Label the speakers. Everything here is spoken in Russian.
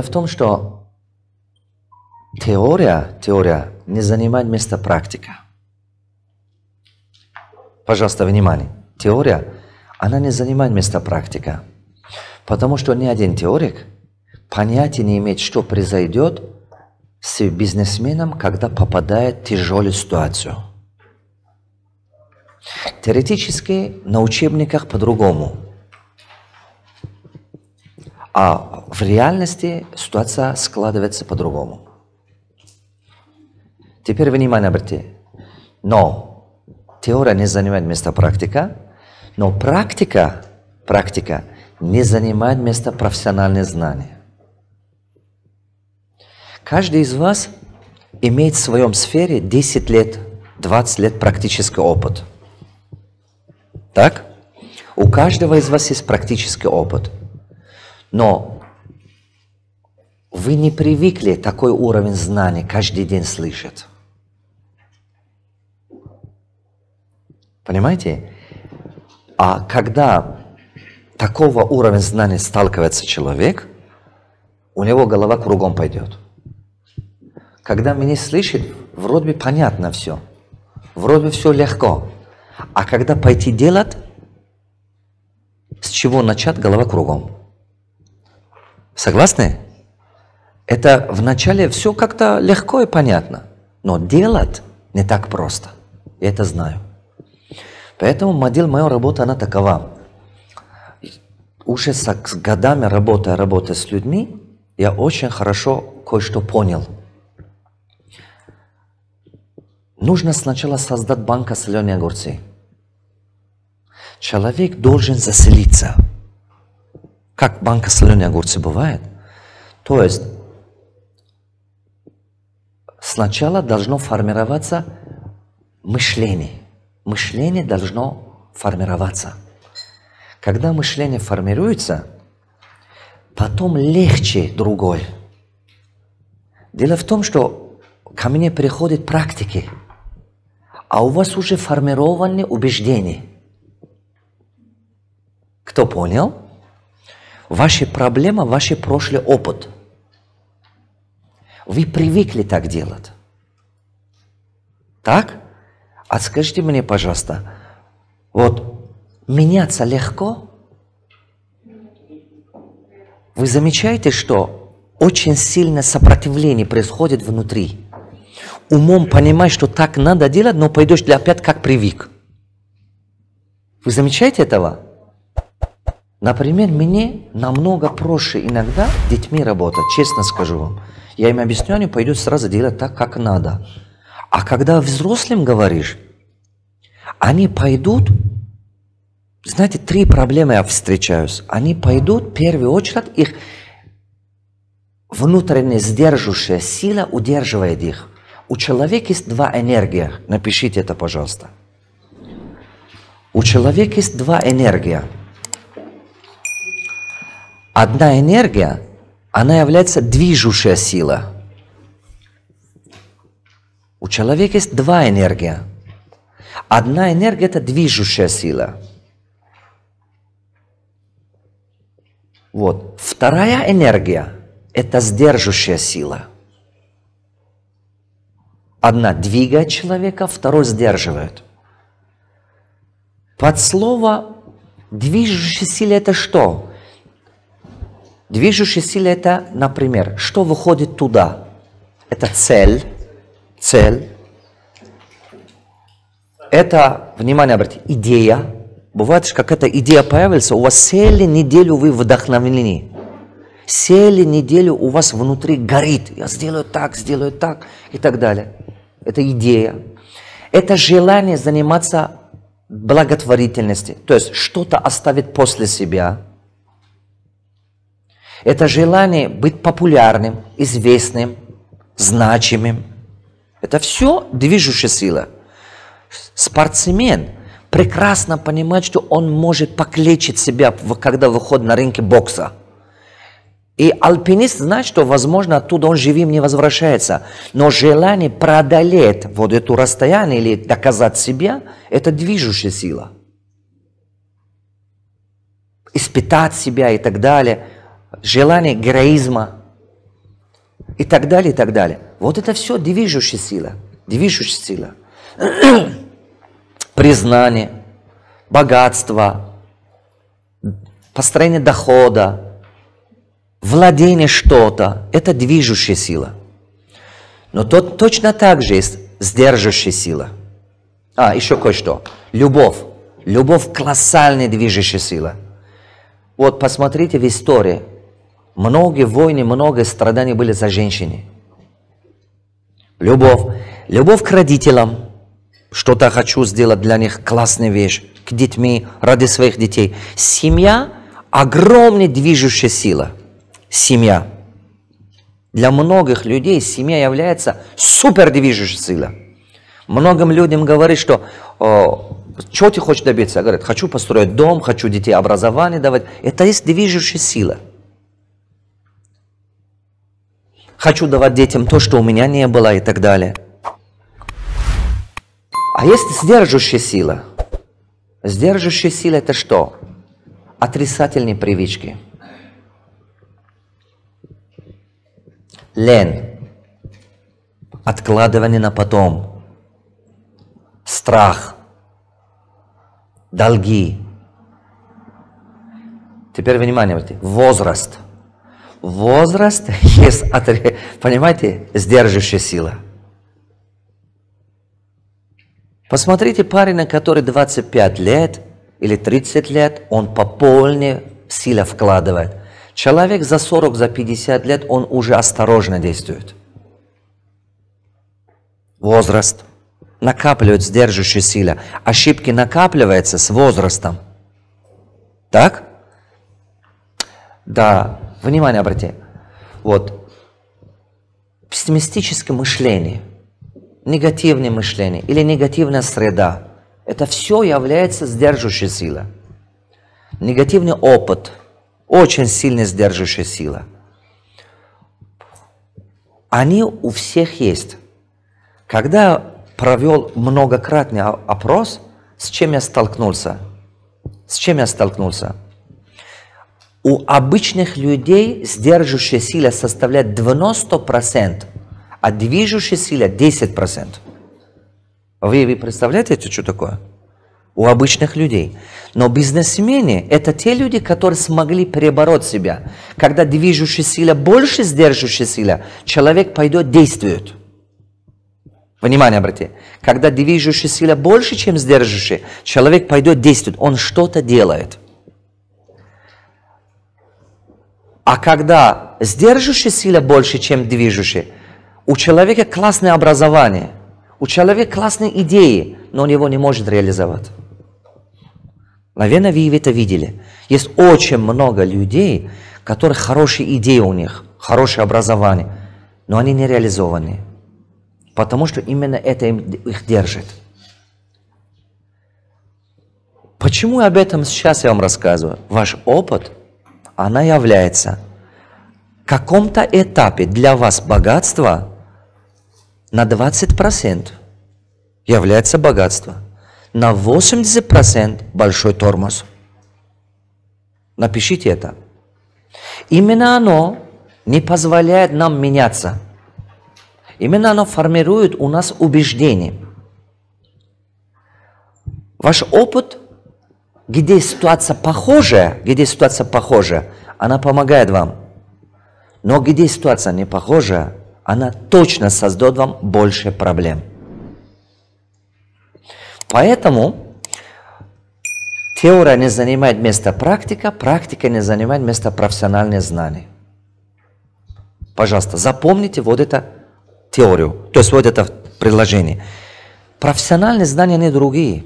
Speaker 1: Дело в том, что теория не занимает место практика. Пожалуйста, внимание. Теория, она не занимает место практика. Потому что ни один теорик понятия не имеет, что произойдет с бизнесменом, когда попадает в тяжелую ситуацию. Теоретически на учебниках по-другому. А в реальности ситуация складывается по-другому. Теперь внимание обратите. Но теория не занимает место практика, но практика не занимает место профессиональных знаний. Каждый из вас имеет в своем сфере 10 лет, 20 лет практический опыт. Так? У каждого из вас есть практический опыт. Но вы не привыкли такой уровень знаний каждый день слышать. Понимаете? А когда такого уровня знаний сталкивается человек, у него голова кругом пойдет. Когда меня слышит, вроде бы понятно все. Вроде бы все легко. А когда пойти делать, с чего начать, голова кругом. Согласны? Это вначале все как-то легко и понятно. Но делать не так просто. Я это знаю. Поэтому модель моей работы, она такова. Уже с годами работая с людьми, я очень хорошо кое-что понял. Нужно сначала создать банк соленые огурцы. Человек должен заселиться. Как банка соленые огурцы бывает. То есть сначала должно формироваться мышление. Мышление должно формироваться. Когда мышление формируется, потом легче другое. Дело в том, что ко мне приходят практики, а у вас уже формированы убеждения. Кто понял? Ваши проблемы, ваш прошлый опыт. Вы привыкли так делать. Так? А скажите мне, пожалуйста, вот меняться легко? Вы замечаете, что очень сильное сопротивление происходит внутри? Умом понимаешь, что так надо делать, но пойдешь опять как привык. Вы замечаете этого? Например, мне намного проще иногда с детьми работать, честно скажу вам. Я им объясню, они пойдут сразу делать так, как надо. А когда взрослым говоришь, они пойдут, знаете, 3 проблемы я встречаюсь. Они пойдут, в первую очередь, их внутренняя сдерживающая сила удерживает их. У человека есть 2 энергии. Напишите это, пожалуйста. У человека есть 2 энергии. Одна энергия, она является движущая сила. У человека есть 2 энергии. Одна энергия – это движущая сила. Вот. Вторая энергия – это сдерживающая сила. Одна двигает человека, второй сдерживает. Под слово движущая сила – это что? Движущая сила – это, например, что выходит туда? Это цель. Это, внимание обратите, идея. Бывает, что какая-то идея появится, у вас целую неделю вы вдохновлены. Целую неделю у вас внутри горит. Я сделаю так и так далее. Это идея. Это желание заниматься благотворительностью. То есть что-то оставить после себя. Это желание быть популярным, известным, значимым. Это все движущая сила. Спортсмен прекрасно понимает, что он может покалечить себя, когда выходит на рынке бокса. И альпинист знает, что, возможно, оттуда он живым не возвращается. Но желание преодолеть вот это расстояние или доказать себя, это движущая сила. Испытать себя и так далее. Желание героизма. и так далее, и так далее. Вот это все движущая сила. Движущая сила. Признание, богатство, построение дохода, владение что-то. Это движущая сила. Но точно так же есть сдерживающая сила. Еще кое-что. Любовь. Любовь – колоссальная движущая сила. Вот посмотрите в истории. Многие войны, много страданий были за женщины. Любовь. Любовь к родителям. Что-то хочу сделать для них, классная вещь. К детьми, ради своих детей. Семья – огромная движущая сила. Семья. Для многих людей семья является супер движущей силой. Многим людям говорят, что что ты хочешь добиться? Говорят, хочу построить дом, хочу детей образование давать. Это есть движущая сила. Хочу давать детям то, что у меня не было и так далее. А есть сдерживающая сила. Сдерживающая сила это что? Отрицательные привычки. Лень. Откладывание на потом. Страх. Долги. Теперь внимание, возраст. Возраст есть, понимаете, сдерживающая сила. Посмотрите парня, который 25 лет или 30 лет, он по полной силе вкладывает. Человек за 40, за 50 лет, он уже осторожно действует. Возраст. Накапливает сдерживающая сила. Ошибки накапливаются с возрастом. Так? Да. Внимание обратите. Вот. Пессимистическое мышление, негативное мышление или негативная среда. Это все является сдерживающей силой. Негативный опыт. Очень сильная сдерживающая сила. Они у всех есть. Когда провел многократный опрос, с чем я столкнулся? С чем я столкнулся? У обычных людей сдерживающая сила составляет 90%, а движущая сила 10%. Вы представляете, что такое? У обычных людей. Но бизнесмены – это те люди, которые смогли перебороть себя. Когда движущая сила больше сдерживающая сила, человек пойдет действует. Внимание обратите. Когда движущая сила больше, чем сдерживающая, человек пойдет действует, он что-то делает. А когда сдерживающая сила больше, чем движущая, у человека классное образование, у человека классные идеи, но он его не может реализовать. Наверное, вы это видели. Есть очень много людей, которые хорошие идеи у них, хорошее образование, но они не реализованы. Потому что именно это их держит. Почему об этом сейчас я вам рассказываю? Ваш опыт, она является в каком-то этапе для вас богатство на 20% является богатство. На 80% большой тормоз. Напишите это. Именно оно не позволяет нам меняться. Именно оно формирует у нас убеждение. Ваш опыт, где ситуация похожая, она помогает вам. Но где ситуация не похожая, она точно создаст вам больше проблем. Поэтому теория не занимает место практика, практика не занимает место профессиональных знаний. Пожалуйста, запомните вот это теорию, то есть вот это предложение. Профессиональные знания не другие.